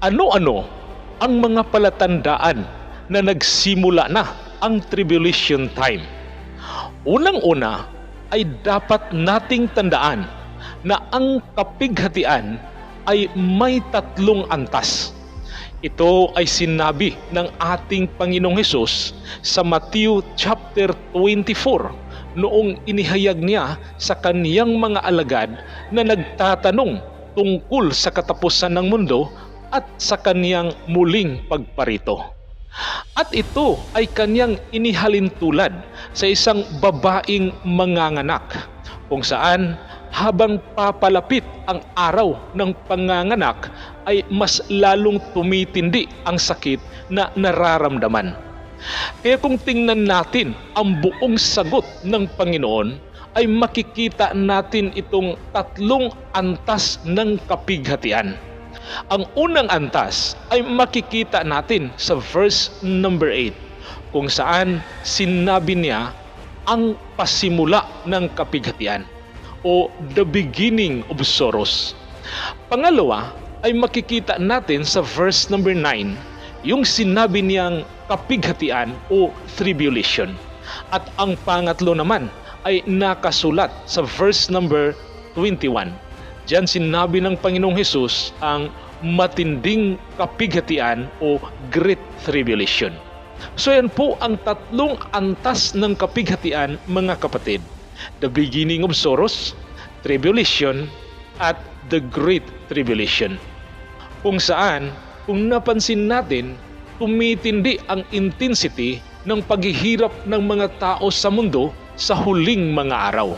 Ano-ano ang mga palatandaan na nagsimula na ang tribulation time? Unang-una ay dapat nating tandaan na ang kapighatian ay may tatlong antas. Ito ay sinabi ng ating Panginoong Hesus sa Matthew chapter 24 noong inihayag niya sa kaniyang mga alagad na nagtatanong tungkol sa katapusan ng mundo at sa kaniyang muling pagparito. At ito ay kaniyang inihalin tulad sa isang babaeng manganganak kung saan habang papalapit ang araw ng panganganak ay mas lalong tumitindi ang sakit na nararamdaman. Kaya kung tingnan natin ang buong sagot ng Panginoon ay makikita natin itong tatlong antas ng kapighatian. Ang unang antas ay makikita natin sa verse number 8 kung saan sinabi niya ang pasimula ng kapighatian o the beginning of sorrows. Pangalawa ay makikita natin sa verse number 9 yung sinabi niyang kapighatian o tribulation. At ang pangatlo naman ay nakasulat sa verse number 21. Diyan sinabi ng Panginoong Hesus ang matinding kapighatian o Great Tribulation. So yan po ang tatlong antas ng kapighatian, mga kapatid. The beginning of sorrows, tribulation, at the Great Tribulation. Kung saan, kung napansin natin, tumitindi ang intensity ng paghihirap ng mga tao sa mundo sa huling mga araw.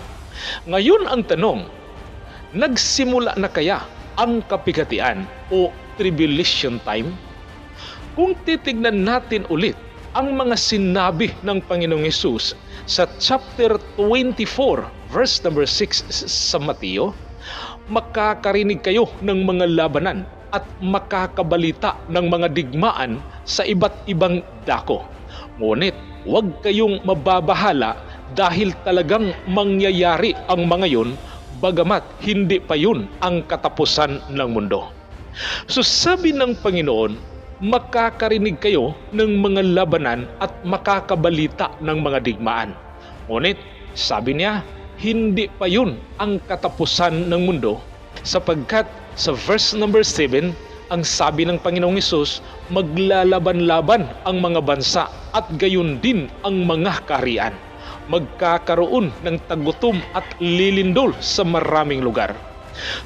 Ngayon ang tanong, nagsimula na kaya ang kapighatian o tribulation time? Kung titignan natin ulit ang mga sinabi ng Panginoong Hesus sa chapter 24 verse number 6 sa Mateo, makakarinig kayo ng mga labanan at makakabalita ng mga digmaan sa iba't ibang dako. Ngunit huwag kayong mababahala dahil talagang mangyayari ang mga yun, bagamat hindi pa yun ang katapusan ng mundo. So sabi ng Panginoon, makakarinig kayo ng mga labanan at makakabalita ng mga digmaan. Ngunit sabi niya, hindi pa yun ang katapusan ng mundo, sapagkat sa verse number 7, ang sabi ng Panginoong Hesus, maglalaban-laban ang mga bansa at gayon din ang mga kaharian. Magkakaroon ng tagutom at lilindol sa maraming lugar.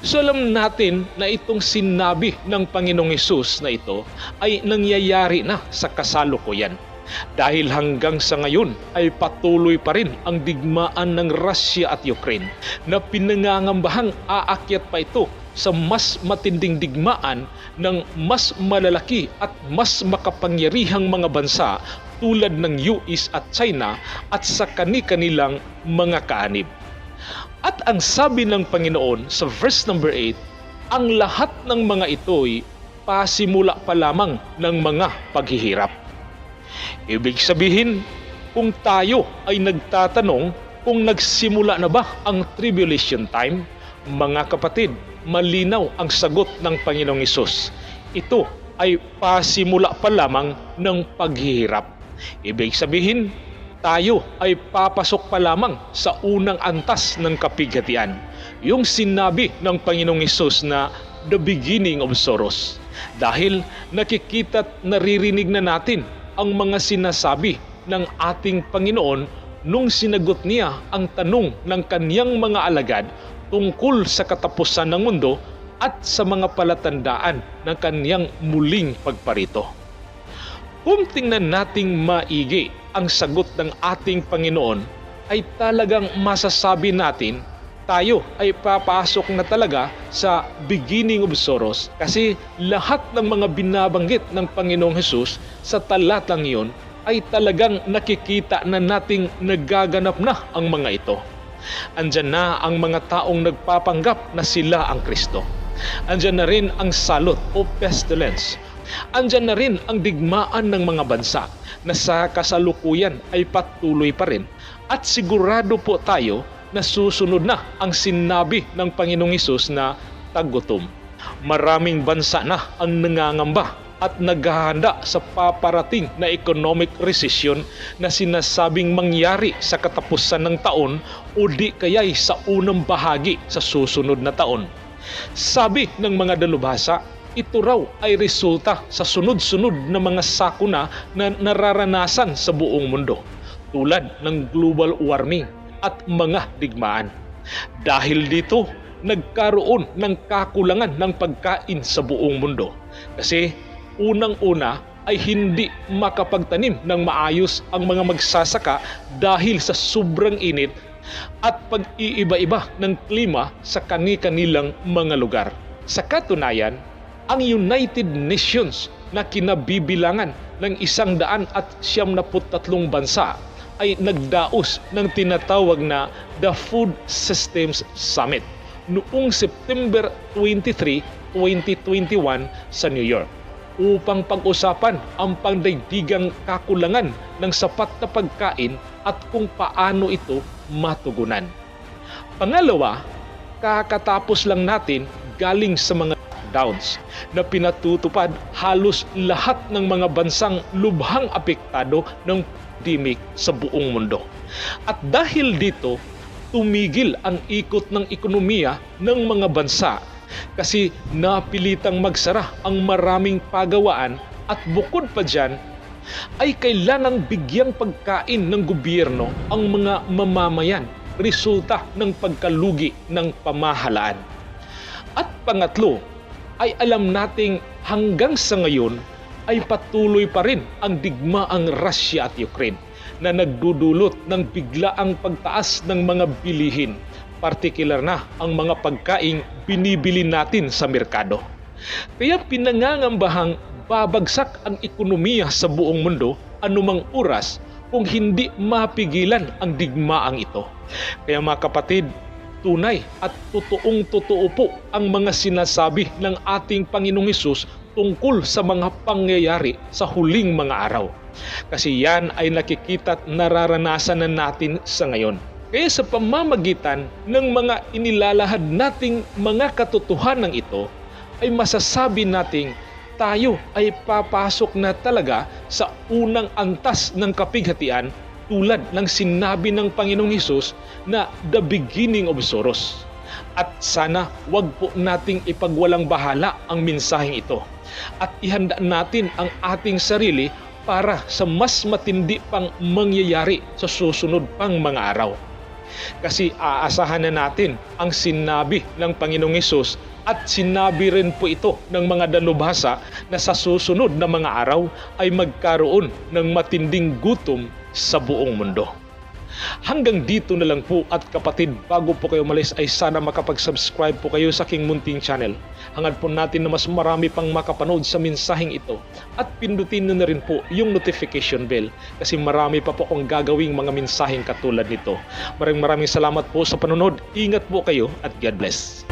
So alam natin na itong sinabi ng Panginoong Hesus na ito ay nangyayari na sa kasalukuyan. Dahil hanggang sa ngayon ay patuloy pa rin ang digmaan ng Russia at Ukraine na pinangangambahang aakyat pa ito sa mas matinding digmaan ng mas malalaki at mas makapangyarihang mga bansa tulad ng US at China at sa kani-kanilang mga kaanib. At ang sabi ng Panginoon sa verse number 8, ang lahat ng mga ito'y pasimula pa lamang ng mga paghihirap. Ibig sabihin, kung tayo ay nagtatanong kung nagsimula na ba ang tribulation time, mga kapatid, malinaw ang sagot ng Panginoong Hesus. Ito ay pasimula pa lamang ng paghihirap. Ibig sabihin, tayo ay papasok pa lamang sa unang antas ng kapighatian. Yung sinabi ng Panginoong Hesus na the beginning of sorrows. Dahil nakikita at naririnig na natin ang mga sinasabi ng ating Panginoon nung sinagot niya ang tanong ng kaniyang mga alagad tungkol sa katapusan ng mundo at sa mga palatandaan ng kaniyang muling pagparito. Kung tingnan nating maigi ang sagot ng ating Panginoon, ay talagang masasabi natin tayo ay papasok na talaga sa beginning of sorrows, kasi lahat ng mga binabanggit ng Panginoong Hesus sa talatang iyon ay talagang nakikita na nating nagaganap na ang mga ito. Andyan na ang mga taong nagpapanggap na sila ang Kristo. Andyan na rin ang salot o pestilence. Andyan na rin ang digmaan ng mga bansa na sa kasalukuyan ay patuloy pa rin. At sigurado po tayo na susunod na ang sinabi ng Panginoong Hesus na tagutom. Maraming bansa na ang nangangamba at naghahanda sa paparating na economic recession na sinasabing mangyari sa katapusan ng taon o di kaya'y sa unang bahagi sa susunod na taon. Sabi ng mga dalubhasa, ito raw ay resulta sa sunod-sunod na mga sakuna na nararanasan sa buong mundo, tulad ng global warming at mga digmaan. Dahil dito, nagkaroon ng kakulangan ng pagkain sa buong mundo kasi unang-una ay hindi makapagtanim ng maayos ang mga magsasaka dahil sa sobrang init at pag-iiba-iba ng klima sa kani-kanilang mga lugar. Sa katunayan, ang United Nations na kinabibilangan ng 193 bansa ay nagdaos ng tinatawag na The Food Systems Summit noong September 23, 2021 sa New York upang pag-usapan ang pangdaigdigang kakulangan ng sapat na pagkain at kung paano ito matugunan. Pangalawa, kakatapos lang natin galing sa mga lockdowns na pinatutupad halos lahat ng mga bansang lubhang apektado ng pandemic sa buong mundo. At dahil dito, tumigil ang ikot ng ekonomiya ng mga bansa kasi napilitang magsara ang maraming pagawaan at bukod pa dyan ay kailangang bigyang pagkain ng gobyerno ang mga mamamayan resulta ng pagkalugi ng pamahalaan. At pangatlo, ay alam nating hanggang sa ngayon ay patuloy pa rin ang digmaang Russia at Ukraine na nagdudulot ng biglaang pagtaas ng mga bilihin, partikular na ang mga pagkaing binibili natin sa merkado. Kaya pinangangambahang babagsak ang ekonomiya sa buong mundo anumang oras kung hindi mapigilan ang digmaang ito. Kaya mga kapatid, tunay at totoong-totoo po ang mga sinasabi ng ating Panginoong Hesus tungkol sa mga pangyayari sa huling mga araw. Kasi yan ay nakikita at nararanasan na natin sa ngayon. Kaya sa pamamagitan ng mga inilalahad nating mga katotohanan ito, ay masasabi nating tayo ay papasok na talaga sa unang antas ng kapighatian tulad ng sinabi ng Panginoong Hesus na the beginning of sorrows. At sana wag po nating ipagwalang bahala ang mensaheng ito at ihanda natin ang ating sarili para sa mas matindi pang mangyayari sa susunod pang mga araw. Kasi aasahan na natin ang sinabi ng Panginoong Hesus at sinabi rin po ito ng mga dalubhasa na sa susunod na mga araw ay magkaroon ng matinding gutom sa buong mundo. Hanggang dito na lang po at kapatid, bago po kayo malis ay sana makapag-subscribe po kayo sa King Munting Channel. Hangad po natin na mas marami pang makapanood sa mensaheng ito at pindutin nyo na rin po yung notification bell kasi marami pa po akong gagawing mga mensaheng katulad nito. Maraming salamat po sa panonood. Ingat po kayo at God bless.